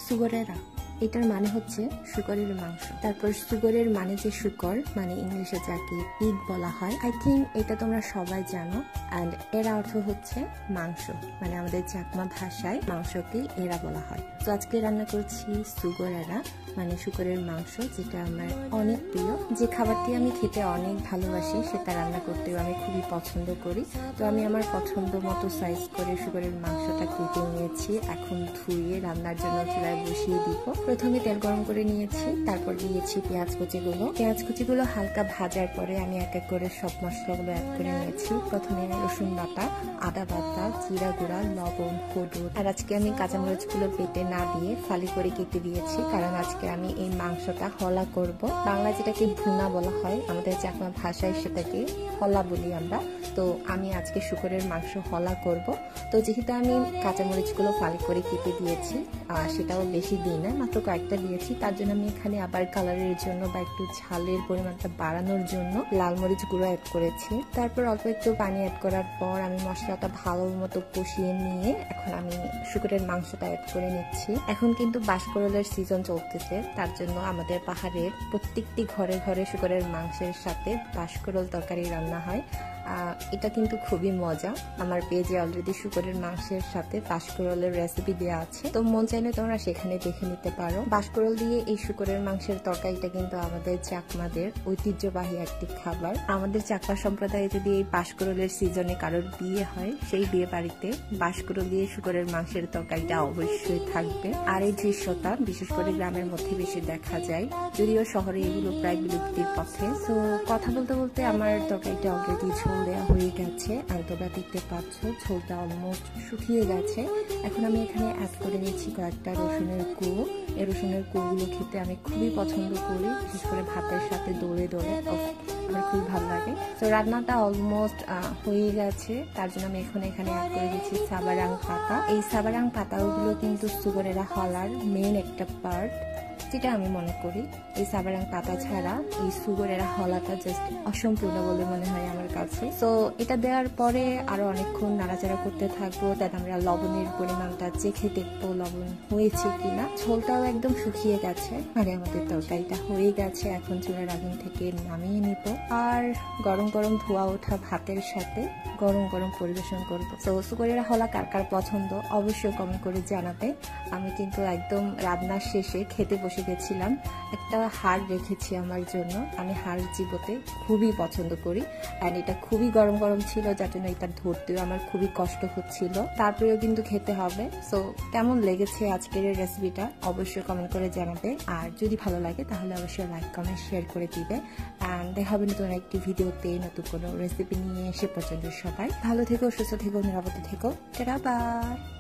সুগরেরা, এটার মানে হচ্ছে শুকরের মাংস। তারপর শুকরের মানে যে শুকর, মানে ইংলিশে যাকে পিগ বলা হয়, আই থিঙ্ক এটা তোমরা সবাই জানো। অ্যান্ড এর অর্থ হচ্ছে মাংস, মানে আমাদের চাকমা ভাষায় মাংসকে এরা বলা হয়। তো আজকে রান্না করছি সুগরেরা, মানে শুকরের মাংস, যেটা আমার অনেক প্রিয়। যে খাবারটি আমি খেতে অনেক ভালোবাসি সেটা রান্না করতেও আমি খুবই পছন্দ করি। তো আমি আমার পছন্দ মতো সাইজ করে শুকরের মাংসটা কেটে নিয়েছি। এখন ধুয়ে রান্নার জন্য চুলায় বসিয়ে দিব। প্রথমে তেল গরম করে নিয়েছি, তারপর দিয়েছি পেঁয়াজ কুচিগুলো। পেঁয়াজ কুচিগুলো হালকা ভাজার পরে আমি এক এক করে সব মশলাগুলো অ্যাড করে নিয়েছি। প্রথমে রসুন বাটা, আদা বাটা, জিরা গুঁড়া, লবণ, হলুদ। আর আজকে আমি কাঁচামরিচগুলো বেটে না দিয়ে ফালি করে কেটে দিয়েছি, কারণ আজকে আমি এই মাংসটা হলা করব। বাংলা যেটাকে ভুনা বলা হয়, আমাদের চাকমা ভাষায় সেটাকে হলা বলি আমরা। তো আমি আজকে শুকরের মাংস হলা করব। তো যেহেতু আমি কাঁচামরিচগুলো ফালি করে কেটে দিয়েছি, সেটাও বেশি দিই না, মাত্র কয়েকটা দিয়েছি, তার জন্য আমি এখানে আবার কালারের জন্য বা একটু ঝালের পরিমাণটা বাড়ানোর জন্য লাল মরিচ গুঁড়ো অ্যাড করেছি। তারপর অল্প একটু পানি অ্যাড করার পর আমি মশলাটা ভালো মতো কষিয়ে নিয়ে এখন আমি শুকরের মাংসটা অ্যাড করে নিচ্ছি। এখন কিন্তু বাঁশকরলের সিজন চলতেছে, তার জন্য আমাদের পাহাড়ের প্রত্যেকটি ঘরে ঘরে শুকরের মাংসের সাথে বাঁশকরল তরকারি রান্না হয়। এটা কিন্তু খুবই মজা। আমার পেজে অলরেডি শুকরের মাংসের সাথে বাঁশকরলের রেসিপি দেওয়া আছে, তো মন চাইলে তোমরা সেখানে দেখে নিতে পারো। বাঁশকরল দিয়ে এই শুকরের মাংসের তরকারিটা কিন্তু আমাদের চাকমাদের ঐতিহ্যবাহী একটি খাবার। আমাদের চাকমা সম্প্রদায়ে যদি এই বাঁশকরলের সিজনে কারোর বিয়ে হয়, সেই বিয়ে বাড়িতে বাঁশকরল দিয়ে শুকরের মাংসের তরকারিটা অবশ্যই থাকবে। আর এই দৃশ্যটা বিশেষ করে গ্রামের মধ্যে বেশি দেখা যায়, যদিও শহরে এগুলো প্রায় বিলুপ্তির পথে। তো কথা বলতে বলতে আমার তরকারিটা অলরেডি ঝোল দেওয়া হয়ে গেছে, আর তোমরা দেখতে পাচ্ছ ঝোলটা অলমোস্ট শুকিয়ে গেছে। এখন আমি এখানে অ্যাড করে নিচ্ছি কয়েকটা রসুনের কুয়ো। এই রসুনের কুয়োগুলো খেতে আমি খুবই পছন্দ করি, বিশেষ করে ভাতের সাথে দোলে দোলে আমার খুবই ভালো লাগে। তো রান্নাটা অলমোস্ট হয়ে গেছে, তার জন্য আমি এখানে অ্যাড করে দিচ্ছি সাবারাং পাতা। এই সাবারাং পাতাগুলো কিন্তু সুগরেরা হলার মেন একটা পার্ট, যেটা আমি মনে করি। এই সাবারাং পাতা ছাড়া এই সুগরেরা হলাটা জাস্ট অসম্পূর্ণ বলে মনে হয় আমার কাছে। তো এটা দেওয়ার পরে আরো অনেকক্ষণ নাড়াচাড়া করতে থাকবো, তাতে আমরা লবণের পরিমাণটা চেখে দেখবো লবণ হয়েছে কিনা। ঝোলটাও একদম শুকিয়ে গেছে, মানে আমাদের তরকারিটা হয়ে গেছে। এখন চুলার আগুন থেকে নামিয়ে নিব, আর গরম গরম ধোয়া ওঠা ভাতের সাথে গরম গরম পরিবেশন করবো। তো সুগরেরা হলা কার কার পছন্দ অবশ্যই কমেন্ট করে জানাবে। আমি কিন্তু একদম রান্নার শেষে খেতে বসে গেছিলাম, একটা হাড় রেখেছি আমার জন্য। আমি হাড় চিবোতে খুবই পছন্দ করি, অ্যান্ড এটা খুবই গরম গরম ছিল, যার জন্য এটা ধরতেও আমার খুবই কষ্ট হচ্ছিল। তারপরেও কিন্তু খেতে হবে। সো কেমন লেগেছে আজকের এই রেসিপিটা অবশ্যই কমেন্ট করে জানাবে, আর যদি ভালো লাগে তাহলে অবশ্যই লাইক কমেন্ট শেয়ার করে দিবে। অ্যান্ড দেখা হবে নতুন একটি ভিডিওতে নতুন কোনো রেসিপি নিয়ে। সে পর্যন্ত সবাই ভালো থেকো, সুস্থ থেকো, নিরাপদে থেকো। Tata, by.